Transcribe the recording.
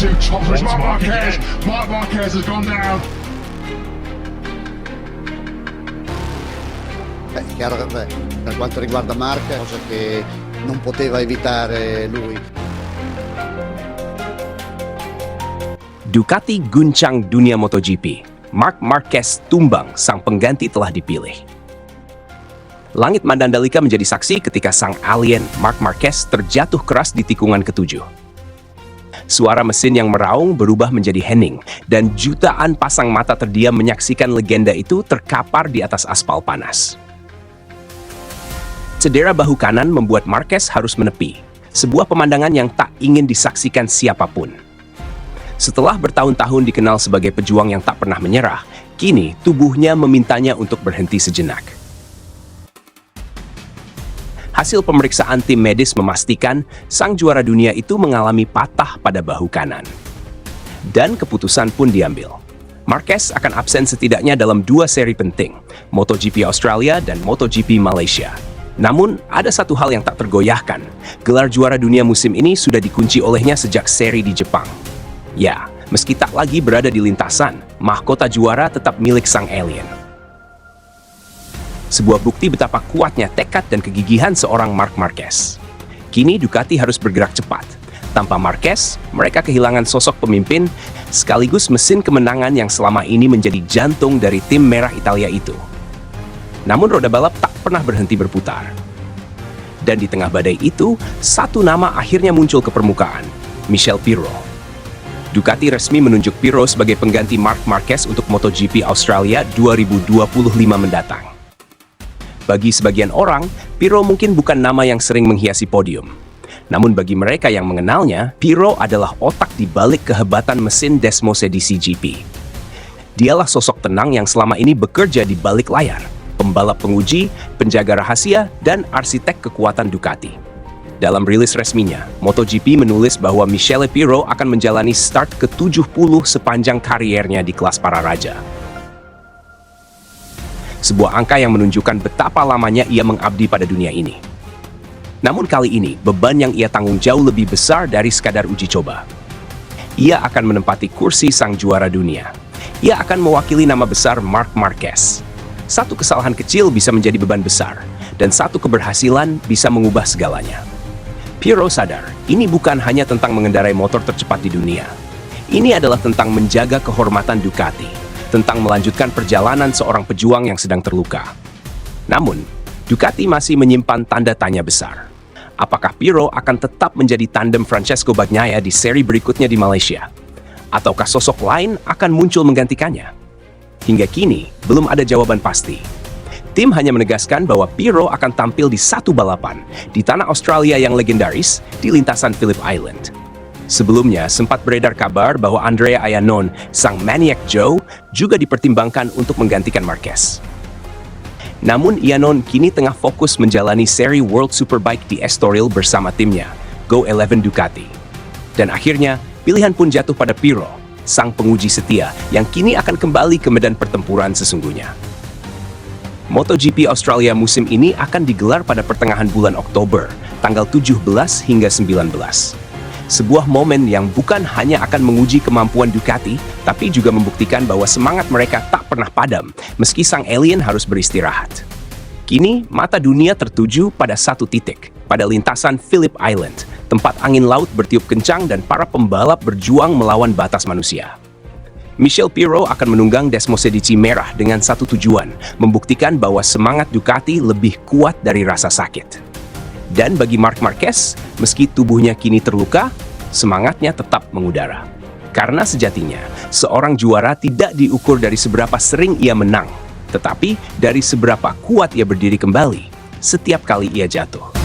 to top is Marc Marquez. Marc Marquez has gone down. È chiaro che per quanto riguarda Marc, cosa che non poteva evitare lui. Ducati guncang dunia MotoGP. Marc Marquez tumbang, sang pengganti telah dipilih. Langit Mandalika menjadi saksi ketika sang alien Marc Marquez terjatuh keras di tikungan ketujuh. Suara mesin yang meraung berubah menjadi hening, dan jutaan pasang mata terdiam menyaksikan legenda itu terkapar di atas aspal panas. Cedera bahu kanan membuat Marquez harus menepi, sebuah pemandangan yang tak ingin disaksikan siapapun. Setelah bertahun-tahun dikenal sebagai pejuang yang tak pernah menyerah, kini tubuhnya memintanya untuk berhenti sejenak. Hasil pemeriksaan tim medis memastikan sang juara dunia itu mengalami patah pada bahu kanan. Dan keputusan pun diambil. Marquez akan absen setidaknya dalam 2 seri penting, MotoGP Australia dan MotoGP Malaysia. Namun, ada satu hal yang tak tergoyahkan. Gelar juara dunia musim ini sudah dikunci olehnya sejak seri di Jepang. Ya, meski tak lagi berada di lintasan, mahkota juara tetap milik sang alien. Sebuah bukti betapa kuatnya tekad dan kegigihan seorang Marc Marquez. Kini Ducati harus bergerak cepat. Tanpa Marquez, mereka kehilangan sosok pemimpin, sekaligus mesin kemenangan yang selama ini menjadi jantung dari tim merah Italia itu. Namun roda balap tak pernah berhenti berputar. Dan di tengah badai itu, satu nama akhirnya muncul ke permukaan, Michel Pirro. Ducati resmi menunjuk Pirro sebagai pengganti Marc Marquez untuk MotoGP Australia 2025 mendatang. Bagi sebagian orang, Pirro mungkin bukan nama yang sering menghiasi podium. Namun bagi mereka yang mengenalnya, Pirro adalah otak di balik kehebatan mesin Desmosedici GP. Dialah sosok tenang yang selama ini bekerja di balik layar, pembalap penguji, penjaga rahasia, dan arsitek kekuatan Ducati. Dalam rilis resminya, MotoGP menulis bahwa Michele Pirro akan menjalani start ke-70 sepanjang kariernya di kelas para raja. Sebuah angka yang menunjukkan betapa lamanya ia mengabdi pada dunia ini. Namun kali ini, beban yang ia tanggung jauh lebih besar dari sekadar uji coba. Ia akan menempati kursi sang juara dunia. Ia akan mewakili nama besar Marc Marquez. Satu kesalahan kecil bisa menjadi beban besar, dan satu keberhasilan bisa mengubah segalanya. Pirro sadar, ini bukan hanya tentang mengendarai motor tercepat di dunia. Ini adalah tentang menjaga kehormatan Ducati, tentang melanjutkan perjalanan seorang pejuang yang sedang terluka. Namun, Ducati masih menyimpan tanda tanya besar. Apakah Pirro akan tetap menjadi tandem Francesco Bagnaia di seri berikutnya di Malaysia? Ataukah sosok lain akan muncul menggantikannya? Hingga kini, belum ada jawaban pasti. Tim hanya menegaskan bahwa Pirro akan tampil di satu balapan di tanah Australia yang legendaris di lintasan Phillip Island. Sebelumnya, sempat beredar kabar bahwa Andrea Iannone, sang Maniac Joe, juga dipertimbangkan untuk menggantikan Marquez. Namun, Iannone kini tengah fokus menjalani seri World Superbike di Estoril bersama timnya, Go11 Ducati. Dan akhirnya, pilihan pun jatuh pada Pirro, sang penguji setia yang kini akan kembali ke medan pertempuran sesungguhnya. MotoGP Australia musim ini akan digelar pada pertengahan bulan Oktober, tanggal 17 hingga 19. Sebuah momen yang bukan hanya akan menguji kemampuan Ducati, tapi juga membuktikan bahwa semangat mereka tak pernah padam, meski sang alien harus beristirahat. Kini, mata dunia tertuju pada satu titik, pada lintasan Phillip Island, tempat angin laut bertiup kencang dan para pembalap berjuang melawan batas manusia. Michel Pirro akan menunggang Desmosedici merah dengan satu tujuan, membuktikan bahwa semangat Ducati lebih kuat dari rasa sakit. Dan bagi Marc Marquez, meski tubuhnya kini terluka, semangatnya tetap mengudara. Karena sejatinya, seorang juara tidak diukur dari seberapa sering ia menang, tetapi dari seberapa kuat ia berdiri kembali setiap kali ia jatuh.